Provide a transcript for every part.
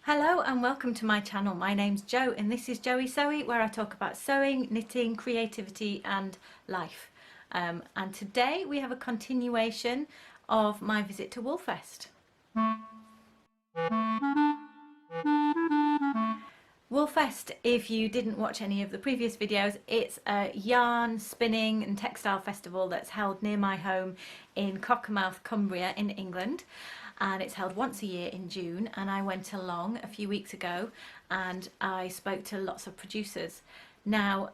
Hello and welcome to my channel. My name's Jo and this is Joey Sewy, where I talk about sewing, knitting, creativity and life. And today we have a continuation of my visit to Woolfest. Woolfest, if you didn't watch any of the previous videos, it's a yarn, spinning and textile festival that's held near my home in Cockermouth, Cumbria in England. And it's held once a year in June, and I went along a few weeks ago and I spoke to lots of producers. Now,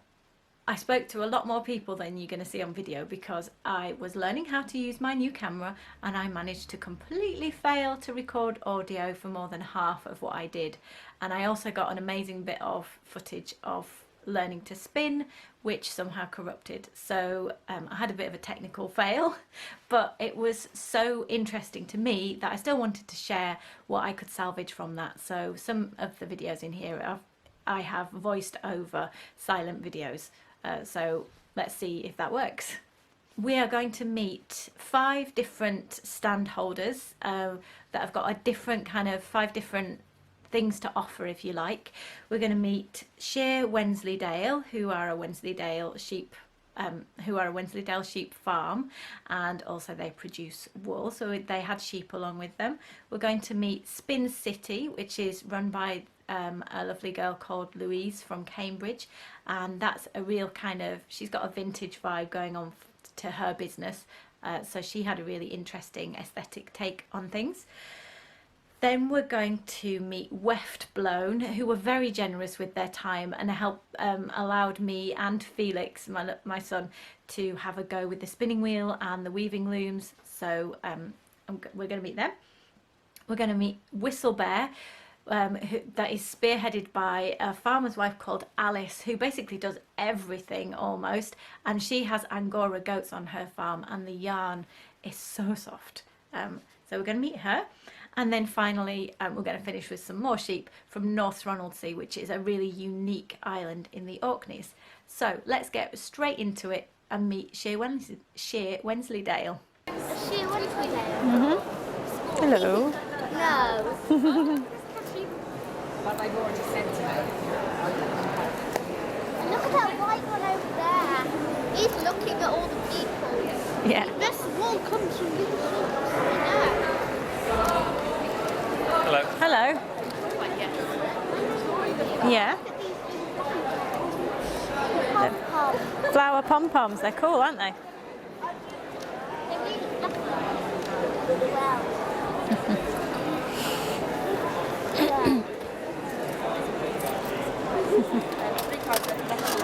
I spoke to a lot more people than you're going to see on video because I was learning how to use my new camera and I managed to completely fail to record audio for more than half of what I did. And I also got an amazing bit of footage of learning to spin, which somehow corrupted. So I had a bit of a technical fail, but it was so interesting to me that I still wanted to share what I could salvage from that. So some of the videos in here I have voiced over silent videos. So let's see if that works. We are going to meet 5 different stand holders that have got a different kind of 5 different things to offer, if you like. We're going to meet Shear Wensleydale, who are a Wensleydale sheep farm, and also they produce wool, so they had sheep along with them. We're going to meet Spin City, which is run by a lovely girl called Louise from Cambridge, and that's a real kind of, she's got a vintage vibe going on to her business, so she had a really interesting aesthetic take on things. Then we're going to meet Weft Blown, who were very generous with their time and allowed me and Felix, my son, to have a go with the spinning wheel and the weaving looms. So we're going to meet them. We're going to meet Whistle Bear, that is spearheaded by a farmer's wife called Alice, who basically does everything almost. And she has Angora goats on her farm and the yarn is so soft. So we're going to meet her. And then finally, we're going to finish with some more sheep from North Ronaldsay, which is a really unique island in the Orkneys. So let's get straight into it and meet Shear Wensleydale. Shear Wensleydale? Mm-hmm. Hello. No. But I've already sent it. And look at that white one over there. He's looking at all the people. Yeah. This wool comes from these sheep, you know. Hello. Hello. Yeah. Flower pom-poms, they're cool, aren't they?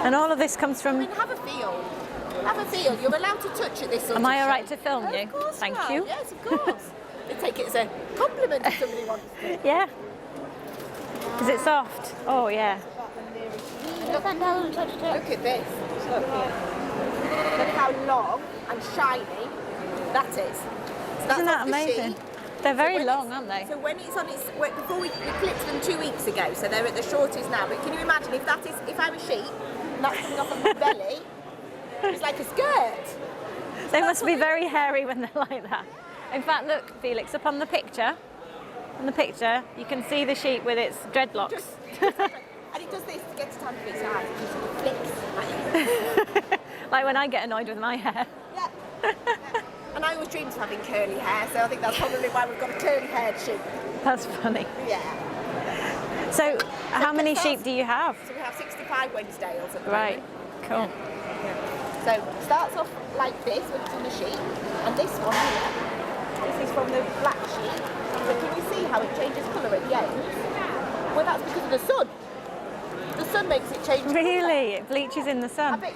And all of this comes from... Have a feel. Have a feel. You're allowed to touch it this sort Am of I alright shape. to film you? Of course. Thank you. you. Yes, of course. They take it as a compliment if somebody wants to. Yeah. Is it soft? Oh yeah. Look at this. Look here. Look how long and shiny that is. So that's Isn't that off the amazing? sheet. They're very So long, aren't they? So when it's on its, before we clipped them 2 weeks ago, so they're at the shortest now. But can you imagine if I'm a sheep and that's coming off of my belly, it's like a skirt. They must be very hairy when they're like that. In fact, look, Felix, up on the picture. On the picture, you can see the sheep with its dreadlocks. And it does this to get it onto its eyes. It just sort of flicks. Like when I get annoyed with my hair. Yeah. And I always dreamed of having curly hair, so I think that's probably why we've got a curly-haired sheep. That's funny. Yeah. So, how many sheep do you have? So we have 65 Wensleydales at the Right, moment. cool. Yeah. So it starts off like this when it's on the sheep, and this one here, this is from the black sheep. So can you see how it changes colour at the end? Well, that's because of the sun. The sun makes it change colour. Really? It bleaches in the I sun? bet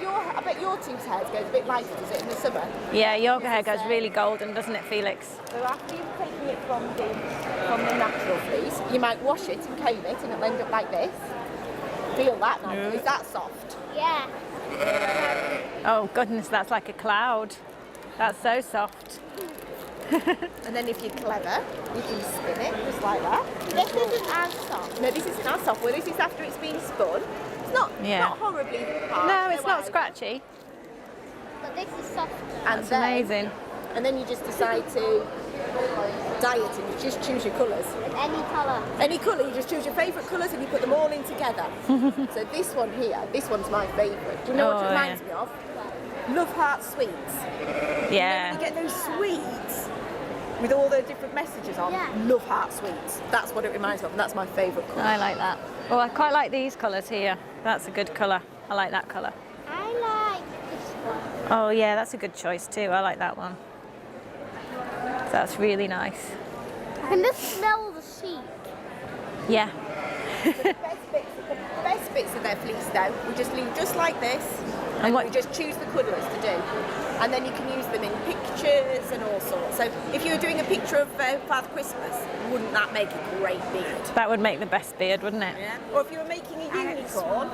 your two's hair goes a bit lighter, does it, in the summer? Yeah, your hair goes really golden, doesn't it, Felix? So after you've taken it from the natural fleece, you might wash it and comb it, and it'll end up like this. Feel that now? Yeah. Is that soft? Yeah. Oh goodness, that's like a cloud. That's so soft. And then if you're clever, you can spin it just like that. This isn't as soft. No, this isn't as soft. Well, this is after it's been spun. It's not horribly hard. No, it's not way. scratchy. But this is softer. And That's then, amazing. And then you just decide to dieting, you just choose your colours. Any colour. Any colour, you just choose your favourite colours and you put them all in together. So this one here, this one's my favourite. Do you know what it reminds me of? Love Heart Sweets. Yeah. You know, when you get those sweets with all the different messages on. Yeah. Love Heart Sweets. That's what it reminds me of, and that's my favourite colour. I like that. Oh, I quite like these colours here. That's a good colour. I like that colour. I like this one. Oh yeah, that's a good choice too. I like that one. That's really nice. I can just smell the sheep. Yeah. The best bits of their fleece though, we just leave just like this, and what- we just choose the colours to do. And then you can use them in pictures and all sorts. So if you were doing a picture of Father Christmas, wouldn't that make a great beard? That would make the best beard, wouldn't it? Yeah. Or if you were making a unicorn,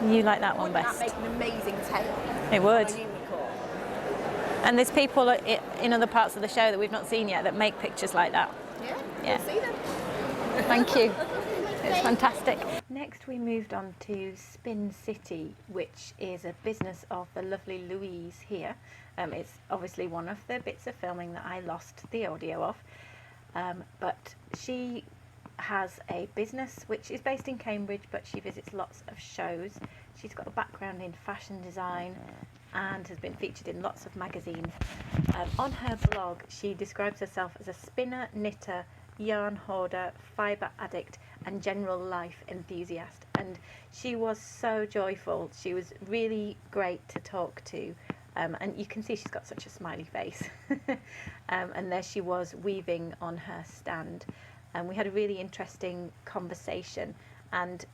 You like that one wouldn't best. that make an amazing tail? It would. On a unicorn. And there's people in other parts of the show that we've not seen yet that make pictures like that. Yeah. Yeah. We'll see them. Thank you. It's fantastic. Next we moved on to Spin City, which is a business of the lovely Louise here. It's obviously one of the bits of filming that I lost the audio of. But she has a business which is based in Cambridge, but she visits lots of shows. She's got a background in fashion design and has been featured in lots of magazines. On her blog, she describes herself as a spinner, knitter, yarn hoarder, fibre addict and general life enthusiast, and she was so joyful. She was really great to talk to, and you can see she's got such a smiley face. And there she was weaving on her stand, and we had a really interesting conversation, and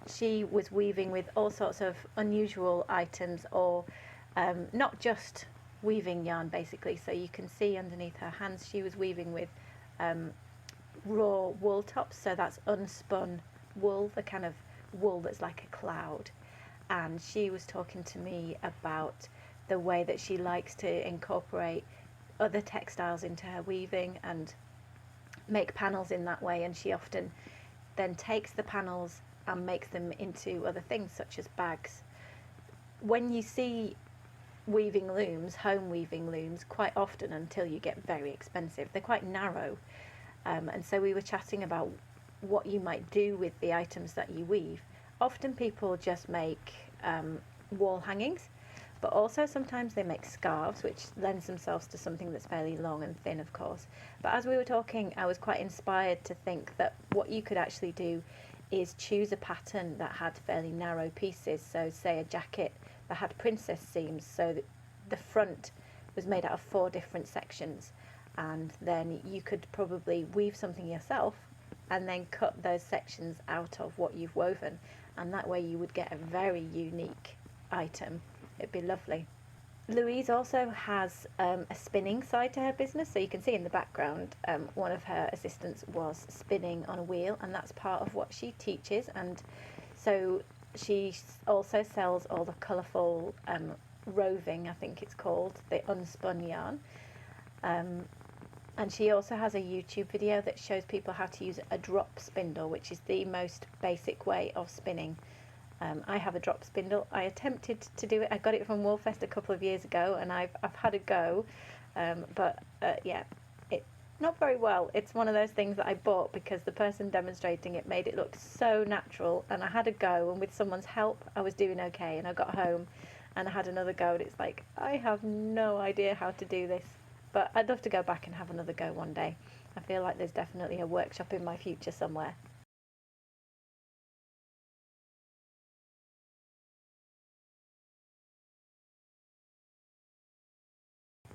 she was weaving with all sorts of unusual items, or not just weaving yarn basically. So you can see underneath her hands she was weaving with raw wool tops, so that's unspun wool, the kind of wool that's like a cloud. And she was talking to me about the way that she likes to incorporate other textiles into her weaving and make panels in that way, and she often then takes the panels and makes them into other things such as bags. When you see weaving looms, home weaving looms, quite often, until you get very expensive, they're quite narrow. And so we were chatting about what you might do with the items that you weave. Often people just make wall hangings, but also sometimes they make scarves, which lends themselves to something that's fairly long and thin, of course. But as we were talking, I was quite inspired to think that what you could actually do is choose a pattern that had fairly narrow pieces. So say a jacket that had princess seams, so that the front was made out of 4 different sections, and then you could probably weave something yourself and then cut those sections out of what you've woven, and that way you would get a very unique item. It'd be lovely. Louise also has a spinning side to her business, so you can see in the background one of her assistants was spinning on a wheel, and that's part of what she teaches. And so she also sells all the colourful roving, I think it's called, the unspun yarn. And she also has a YouTube video that shows people how to use a drop spindle, which is the most basic way of spinning. I have a drop spindle. I attempted to do it. I got it from Woolfest a couple of years ago, and I've had a go, but yeah, it not very well. It's one of those things that I bought because the person demonstrating it made it look so natural, and I had a go, and with someone's help I was doing okay, and I got home and I had another go, and it's like, I have no idea how to do this, but I'd love to go back and have another go one day. I feel like there's definitely a workshop in my future somewhere.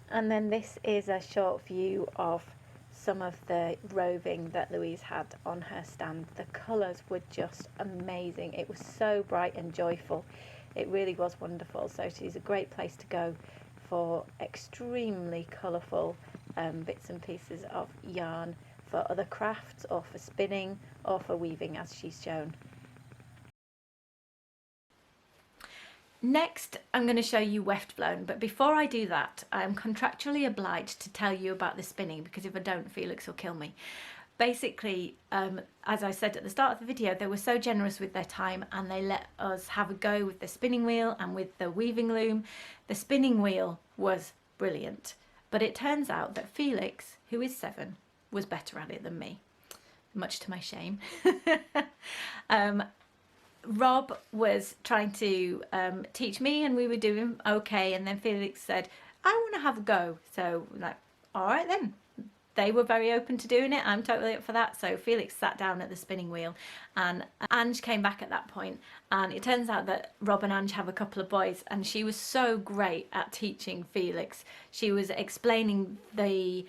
And then this is a short view of some of the roving that Louise had on her stand. The colours were just amazing. It was so bright and joyful. It really was wonderful. So she's a great place to go for extremely colourful bits and pieces of yarn for other crafts, or for spinning, or for weaving, as she's shown. Next, I'm going to show you weft blown, but before I do that, I'm contractually obliged to tell you about the spinning, because if I don't, Felix will kill me. Basically, as I said at the start of the video, they were so generous with their time, and they let us have a go with the spinning wheel and with the weaving loom. The spinning wheel was brilliant, but it turns out that Felix who is 7, was better at it than me, much to my shame. Rob was trying to teach me and we were doing okay, and then Felix said, I want to have a go. So like, all right then. They were very open to doing it. I'm totally up for that. So Felix sat down at the spinning wheel and Ange came back at that point, and it turns out that Rob and Ange have a couple of boys, and she was so great at teaching Felix. She was explaining the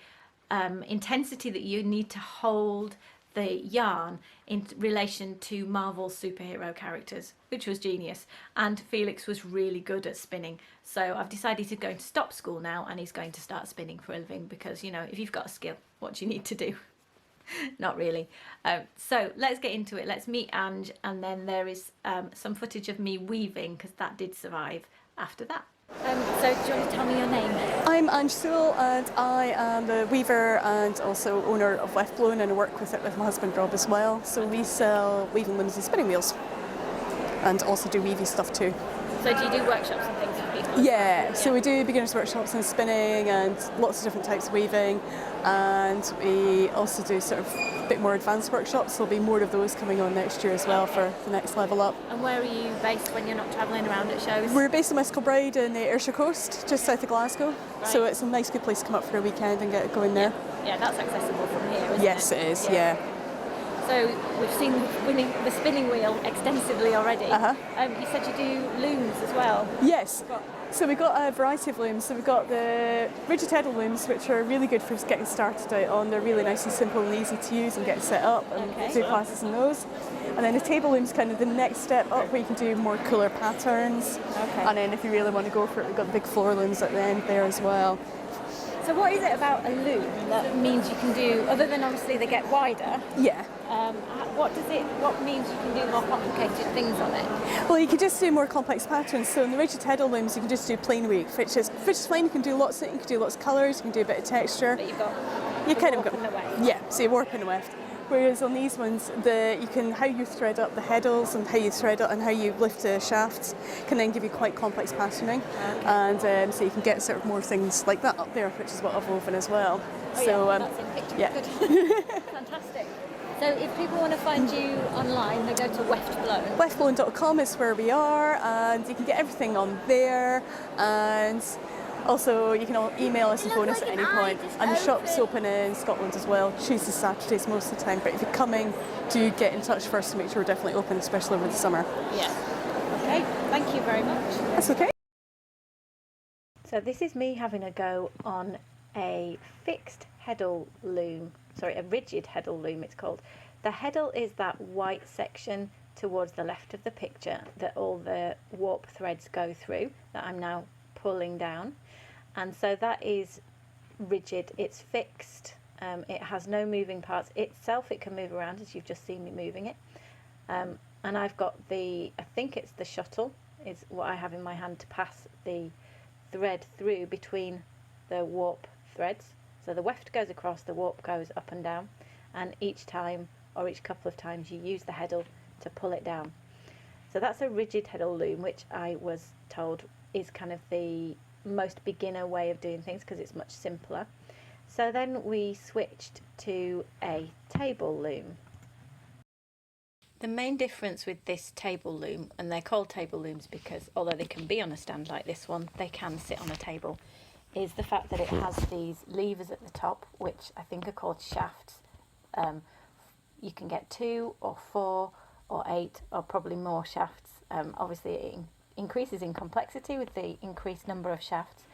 intensity that you need to hold the yarn in relation to Marvel superhero characters, which was genius. And Felix was really good at spinning, so I've decided he's going to stop school now and he's going to start spinning for a living, because you know, if you've got a skill, what do you need to do? Not really. So let's get into it. Let's meet Ange, and then there is some footage of me weaving, because that did survive after that. So do you want to tell me your name? I'm Ange Sewell, and I am the weaver and also owner of Left Blown, and I work with it with my husband Rob as well. So we sell weaving looms and spinning wheels, and also do weavy stuff too. So do you do workshops and things for people? Yeah, so we do beginners workshops in spinning and lots of different types of weaving, and we also do sort of a bit more advanced workshops. There'll be more of those coming on next year as well for the next level up. And where are you based when you're not travelling around at shows? We're based in West Kilbride in the Ayrshire coast, just south of Glasgow. Right. So it's a nice good place to come up for a weekend and get going there. Yeah, that's accessible from here, isn't Yes, it is, yeah. So we've seen the spinning wheel extensively already. You said you do looms as well. Yes. So we've got a variety of looms. So we've got the rigid heddle looms, which are really good for getting started out on. They're really nice and simple and easy to use and get set up and do classes in those. And then the table loom's kind of the next step up, where you can do more cooler patterns. Okay. And then if you really want to go for it, we've got big floor looms at the end there as well. So what is it about a loom that means you can do, other than obviously they get wider, Yeah. what means you can do more complicated things on it? Well, you can just do more complex patterns. So in the rigid heddle looms, you can just do plain weave, which is fine. You can do lots of it. You can do lots of colours. You can do a bit of texture. But you've got You the kind of warp got and the weft. Yeah. So you warp and weft. Whereas on these ones, how you thread up the heddles and how you thread up and how you lift the shafts can then give you quite complex patterning, and so you can get sort of more things like that up there, which is what I've woven as well. Oh, so yeah, that's in picture. yeah. Good. Fantastic. So if people want to find you online, they go to Weft Blown. Weftblown.com is where we are, and you can get everything on there. And also, you can email us and phone us at any point. And the shop's open in Scotland as well, Tuesdays, Saturdays most of the time. But if you're coming, do get in touch first to make sure we're definitely open, especially over the summer. Yeah. Okay, thank you very much. That's okay. So this is me having a go on a fixed heddle loom, sorry, a rigid heddle loom it's called. The heddle is that white section towards the left of the picture that all the warp threads go through, that I'm now pulling down. And so that is rigid, it's fixed, it has no moving parts. Itself, it can move around, as you've just seen me moving it. And I've got I think it's the shuttle, is what I have in my hand to pass the thread through between the warp threads. So the weft goes across, the warp goes up and down, and each time, or each couple of times, you use the heddle to pull it down. So that's a rigid heddle loom, which I was told is kind of the most beginner way of doing things because it's much simpler. So then we switched to a table loom. The main difference with this table loom, and they're called table looms because although they can be on a stand like this one, they can sit on a table, is the fact that it has these levers at the top, which I think are called shafts. You can get 2 or 4 or 8 or probably more shafts. Obviously it increases in complexity with the increased number of shafts,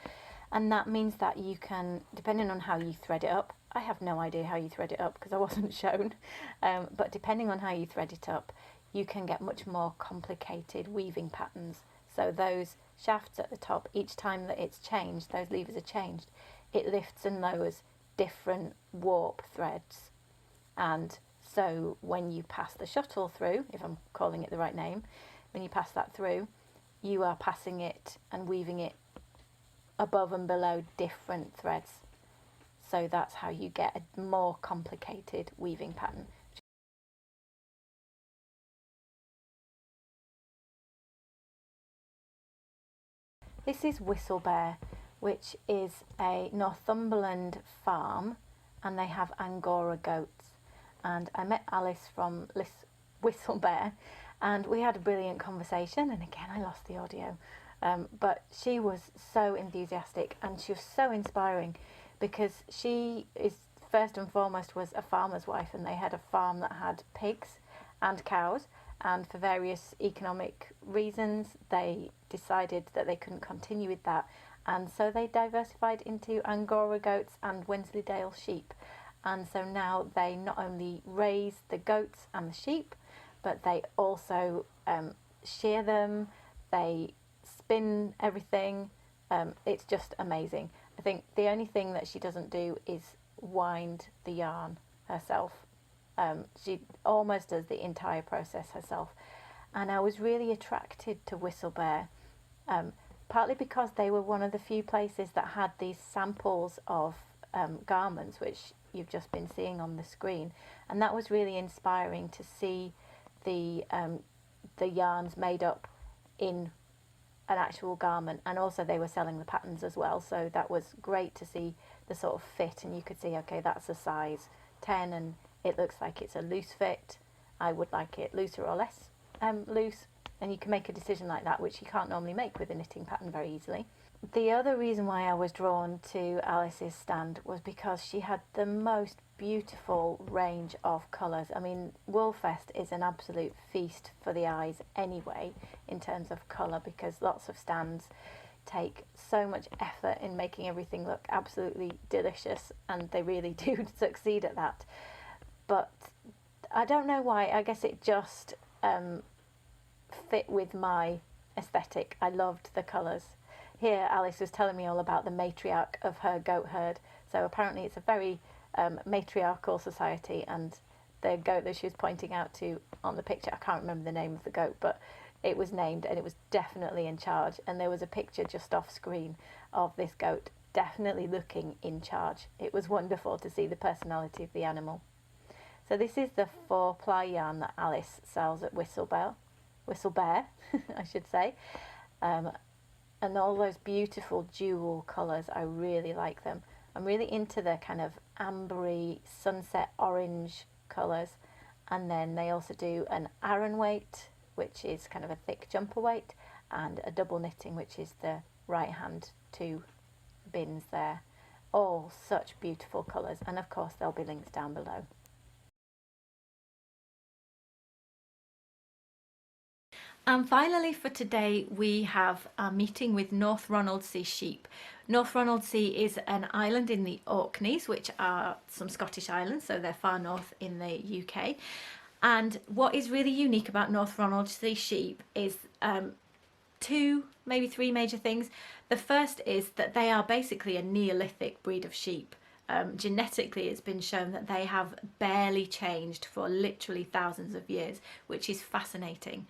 and that means that you can, depending on how you thread it up, I have no idea how you thread it up because I wasn't shown, but depending on how you thread it up, you can get much more complicated weaving patterns. So those shafts at the top, each time that it's changed, those levers are changed, it lifts and lowers different warp threads. And so when you pass the shuttle through, if I'm calling it the right name, when you pass that through, you are passing it and weaving it above and below different threads. So that's how you get a more complicated weaving pattern. This is Whistlebear, which is a Northumberland farm, and they have Angora goats. And I met Alice from Whistle Bear, and we had a brilliant conversation, and again I lost the audio, but she was so enthusiastic and she was so inspiring, because she is first and foremost was a farmer's wife, and they had a farm that had pigs and cows, and for various economic reasons they decided that they couldn't continue with that, and so they diversified into Angora goats and Wensleydale sheep. And so now they not only raise the goats and the sheep, but they also shear them, they spin everything. It's just amazing. I think the only thing that she doesn't do is wind the yarn herself. She almost does the entire process herself. And I was really attracted to Whistle Bear, partly because they were one of the few places that had these samples of garments, which you've just been seeing on the screen, and that was really inspiring to see the yarns made up in an actual garment, and also they were selling the patterns as well, so that was great to see the sort of fit, and you could see, okay, that's a size 10 and it looks like it's a loose fit. I would like it looser or less loose, and you can make a decision like that, which you can't normally make with a knitting pattern very easily. The other reason why I was drawn to Alice's stand was because she had the most beautiful range of colours. I mean, Woolfest is an absolute feast for the eyes anyway in terms of colour, because lots of stands take so much effort in making everything look absolutely delicious, and they really do succeed at that. But I don't know why, I guess it just fit with my aesthetic. I loved the colours. Here Alice was telling me all about the matriarch of her goat herd, so apparently it's a very matriarchal society, and the goat that she was pointing out to on the picture, I can't remember the name of the goat, but it was named and it was definitely in charge, and there was a picture just off screen of this goat definitely looking in charge. It was wonderful to see the personality of the animal. So this is the 4-ply yarn that Alice sells at Whistle Bear, I should say. And all those beautiful dual colours, I really like them. I'm really into the kind of ambery sunset orange colours, and then they also do an Aran weight, which is kind of a thick jumper weight, and a double knitting, which is the right hand 2 bins there. All such beautiful colours, and of course there'll be links down below. And finally for today we have a meeting with North Ronaldsay sheep. North Ronaldsay is an island in the Orkneys, which are some Scottish islands, so they're far north in the UK. And what is really unique about North Ronaldsay sheep is 2, maybe 3 major things. The first is that they are basically a Neolithic breed of sheep. Genetically it's been shown that they have barely changed for literally thousands of years, which is fascinating.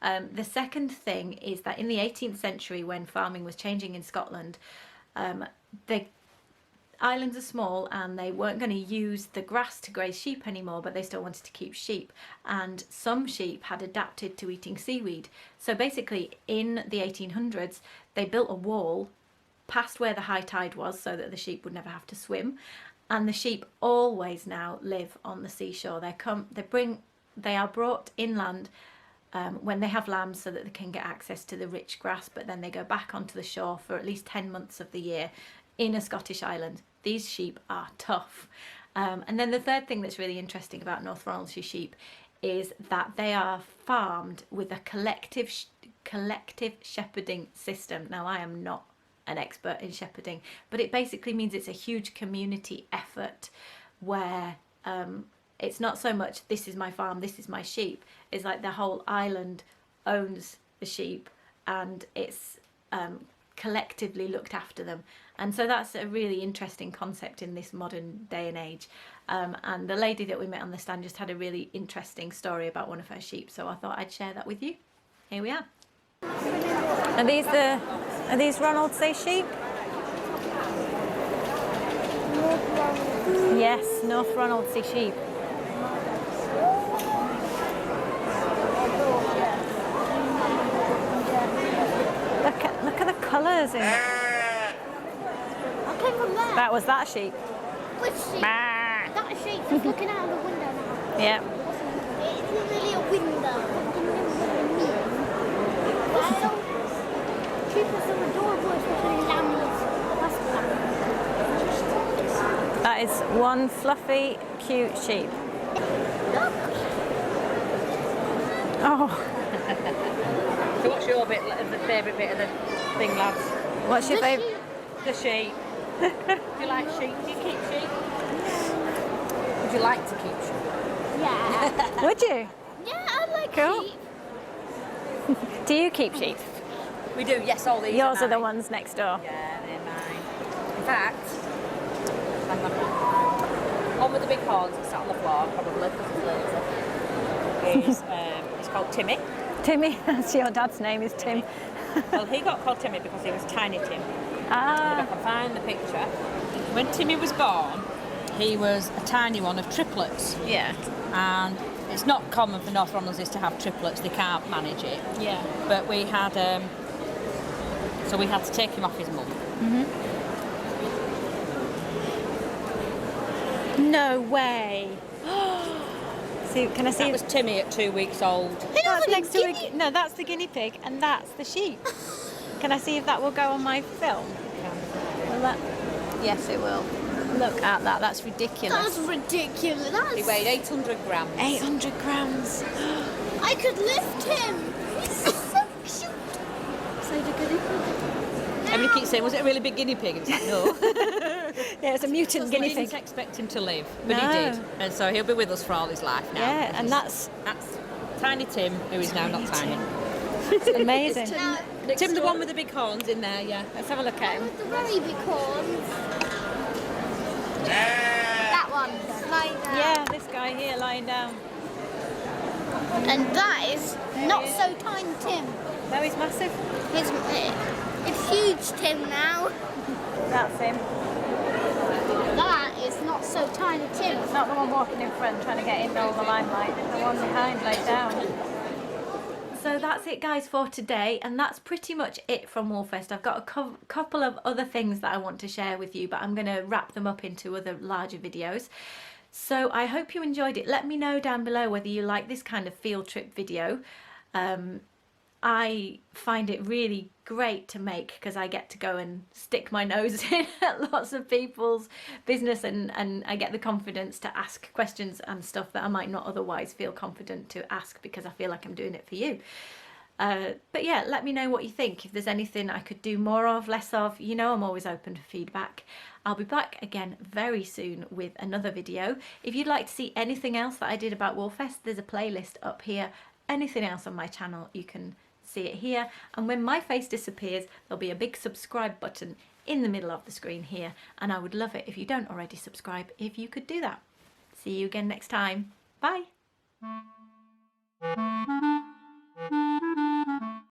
The second thing is that in the 18th century, when farming was changing in Scotland, the islands are small and they weren't going to use the grass to graze sheep anymore, but they still wanted to keep sheep, and some sheep had adapted to eating seaweed. So basically in the 1800s they built a wall past where the high tide was so that the sheep would never have to swim, and the sheep always now live on the seashore. They are brought inland when they have lambs so that they can get access to the rich grass, but then they go back onto the shore for at least 10 months of the year in a Scottish island. These sheep are tough. And then the third thing that's really interesting about North Ronaldsay sheep is that they are farmed with a collective shepherding system. Now, I am not an expert in shepherding, but it basically means it's a huge community effort where it's not so much this is my farm, this is my sheep. It's like the whole island owns the sheep and it's collectively looked after them. And so that's a really interesting concept in this modern day and age. And the lady that we met on the stand just had a really interesting story about one of her sheep, so I thought I'd share that with you. Here we are. Are these Ronaldsay sheep? Yes, North Ronaldsay sheep. Look at the colours in it. I came from there. That was that sheep. Which sheep? not a sheep, just looking out of the window now. Yeah. It's not really a window. Wow. Sheep are so adorable, especially lambs. That's lamb. That is one fluffy, cute sheep. Look. Oh, So what's your bit, the favourite bit of the thing, lads? what's your The favourite? sheep. The sheep. Do you like sheep? Do you keep sheep? Would you like to keep sheep? Yeah. Would you? Yeah, I like Cool. sheep. Do you keep sheep? We do, yes, all these Yours are the mine. ones next door. Yeah, they're mine. In fact, hang on. One with the big horns that's sat on the floor, probably because it's lazy, it's called Timmy. Timmy, that's your dad's name, is Tim. Well, he got called Timmy because he was Tiny Tim. If I Ah, can find the picture. When Timmy was born, he was a tiny one of triplets. yeah. And it's not common for Northerners to have triplets, they can't manage it. Yeah. But we had, so we had to take him off his mum. No way. See, can I see? That was Timmy at 2 weeks old. That's next to a, no, that's the guinea pig, and that's the sheep. Can I see if that will go on my film? Will that? Yes, it will. Look at that. That's ridiculous. That's ridiculous. He That's... weighed 800 grams. 800 grams. I could lift him. He's so cute. So the guinea pig. Everybody keeps saying, was it a really big guinea pig? And it's like, no. Yeah, it's a mutant guinea We didn't pig. expect him to live, but No. he did. And so he'll be with us for all his life now. Yeah, and that's That's Tiny Tim, who is now not tiny. amazing. Now, Tim, the one with the big horns in there, yeah. Let's have a look at him. with the very big horns. That one. Lying down. Yeah, this guy here lying down. And that is not so tiny Tim. No, he's massive. It's huge Tim now. That's him. That is not so tiny Tim. It's not the one walking in front trying to get in all the limelight. The one behind laid down. So that's it, guys, for today, and that's pretty much it from Woolfest. I've got a couple of other things that I want to share with you, but I'm going to wrap them up into other larger videos. So I hope you enjoyed it. Let me know down below whether you like this kind of field trip video. I find it really great to make because I get to go and stick my nose in at lots of people's business, and I get the confidence to ask questions and stuff that I might not otherwise feel confident to ask because I feel like I'm doing it for you. But yeah, let me know what you think. If there's anything I could do more of, less of, you know I'm always open to feedback. I'll be back again very soon with another video. If you'd like to see anything else that I did about Woolfest, there's a playlist up here. Anything else on my channel, you can see it here. And when my face disappears, there'll be a big subscribe button in the middle of the screen here. And I would love it if you don't already subscribe, if you could do that. See you again next time. Bye.